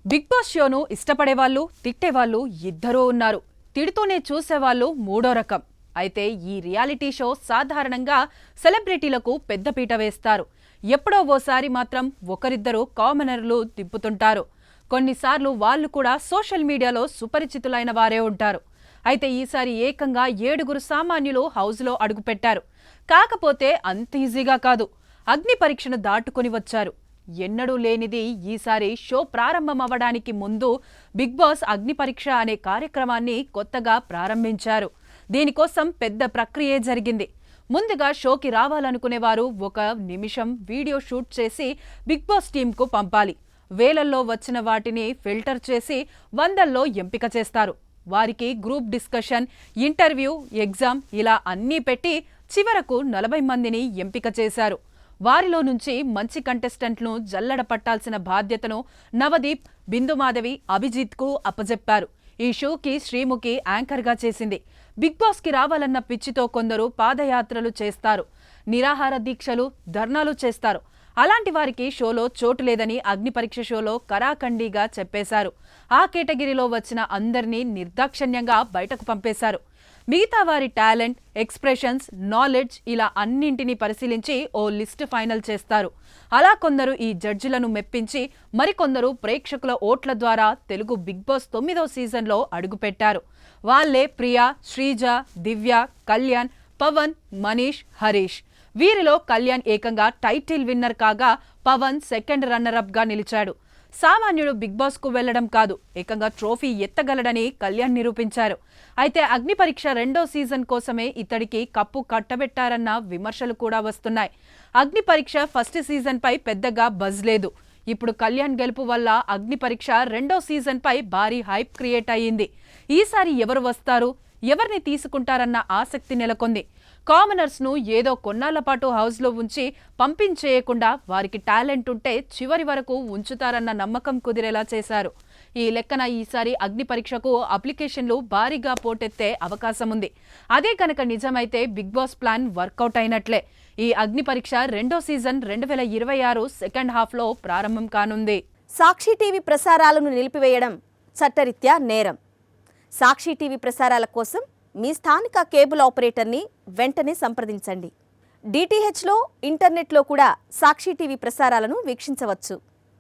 Big boss షోను ఇష్టపడేవాళ్ళు, తిట్టేవాళ్ళు ఇద్దరూ ఉన్నారు. తిడుతూనే చూసేవాళ్ళు మూడో రకం. అయితే ఈ రియాలిటీ షో సాధారణంగా సెలబ్రిటీలకు పెద్దపీట వేస్తారు. ఎప్పుడో ఓసారి మాత్రం ఒకరిద్దరు కామనర్లు తిప్పుతుంటారు. కొన్నిసార్లు వాళ్ళు కూడా సోషల్ మీడియాలో సుపరిచితులైన వారే ఉంటారు. అయితే ఈసారి ఏకంగా 7 సామాన్యులు హౌస్లో అడుగుపెట్టారు. కాకపోతే అంత ఈజీగా కాదు, అగ్ని పరీక్షను దాటుకుని వచ్చారు. ఎన్నడూ లేనిది ఈసారి షో ప్రారంభమవ్వడానికి ముందు బిగ్ బాస్ అగ్ని పరీక్ష అనే కార్యక్రమాన్ని కొత్తగా ప్రారంభించారు. దీనికోసం పెద్ద ప్రక్రియే జరిగింది. ముందుగా షోకి రావాలనుకునేవారు 1 నిమిషం వీడియో షూట్ చేసి బిగ్ బాస్ టీంకు పంపాలి. వేలల్లో వచ్చిన వాటిని ఫిల్టర్ చేసి 100ల్లో ఎంపిక చేస్తారు. వారికి గ్రూప్ డిస్కషన్, ఇంటర్వ్యూ, ఎగ్జామ్ ఇలా అన్నీ పెట్టి చివరకు 40 మందిని ఎంపిక చేశారు. వారిలో నుంచి మంచి కంటెస్టెంట్ను జల్లెడ పట్టాల్సిన బాధ్యతను నవదీప్, బిందుమాధవి, అభిజిత్కు అప్పజెప్పారు. ఈ షోకి శ్రీముఖి యాంకర్గా చేసింది. బిగ్ బాస్కి రావాలన్న పిచ్చితో కొందరు పాదయాత్రలు చేస్తారు, నిరాహార దీక్షలు, ధర్నాలు చేస్తారు. అలాంటి వారికి షోలో చోటు లేదని అగ్ని పరీక్ష షోలో కరాఖండిగా చెప్పేశారు. ఆ కేటగిరీలో వచ్చిన అందరినీ నిర్దాక్షణ్యంగా బయటకు పంపేశారు. మిగతా వారి టాలెంట్, ఎక్స్ప్రెషన్స్, నాలెడ్జ్ ఇలా అన్నింటినీ పరిశీలించి ఓ లిస్ట్ ఫైనల్ చేస్తారు. అలా కొందరు ఈ జడ్జిలను మెప్పించి మరికొందరు ప్రేక్షకుల ఓట్ల ద్వారా తెలుగు బిగ్ బాస్ 9వ సీజన్లో అడుగుపెట్టారు. వాళ్లే ప్రియా, శ్రీజ, దివ్య, కళ్యాణ్, పవన్, మనీష్, హరీష్. వీరిలో కళ్యాణ్ ఏకంగా టైటిల్ విన్నర్ కాగా పవన్ సెకండ్ రన్నరప్ గా నిలిచాడు. సామాన్యుడు బిగ్ బాస్ కు వెళ్లడం కాదు, ఏకంగా ట్రోఫీ ఎత్తగలడని కళ్యాణ్ నిరూపించారు. అయితే అగ్ని పరీక్ష 2వ సీజన్ కోసమే ఇతడికి కప్పు కట్టబెట్టారన్న విమర్శలు కూడా వస్తున్నాయి. అగ్ని పరీక్ష ఫస్ట్ సీజన్ పై పెద్దగా బజ్ లేదు. ఇప్పుడు కళ్యాణ్ గెలుపు వల్ల అగ్ని పరీక్ష 2వ సీజన్ పై భారీ హైప్ క్రియేట్ అయ్యింది. ఈసారి ఎవరు వస్తారు, ఎవరిని తీసుకుంటారన్న ఆసక్తి నెలకొంది. కామనర్స్ ను ఏదో కొన్నాళ్ల పాటు హౌస్లో ఉంచి పంపించేయకుండా వారికి టాలెంట్ ఉంటే చివరి వరకు ఉంచుతారన్న నమ్మకం కుదిరేలా చేశారు. ఈ లెక్కన ఈసారి అగ్ని పరీక్షకు అప్లికేషన్లు భారీగా పోటెత్తే అవకాశం ఉంది. అదే కనుక నిజమైతే బిగ్ బాస్ ప్లాన్ వర్కౌట్ అయినట్లే. ఈ అగ్ని పరీక్ష 2వ సీజన్ 2026 సెకండ్ హాఫ్లో ప్రారంభం కానుంది. సాక్షి టీవీ ప్రసారాలను నిలిపివేయడం చట్టరీత్యా నేరం. సాక్షి టీవీ ప్రసారాల కోసం మీ స్థానిక కేబుల్ ఆపరేటర్ని వెంటనే సంప్రదించండి. డిటిహెచ్లో, ఇంటర్నెట్లో కూడా సాక్షి టీవీ ప్రసారాలను వీక్షించవచ్చు.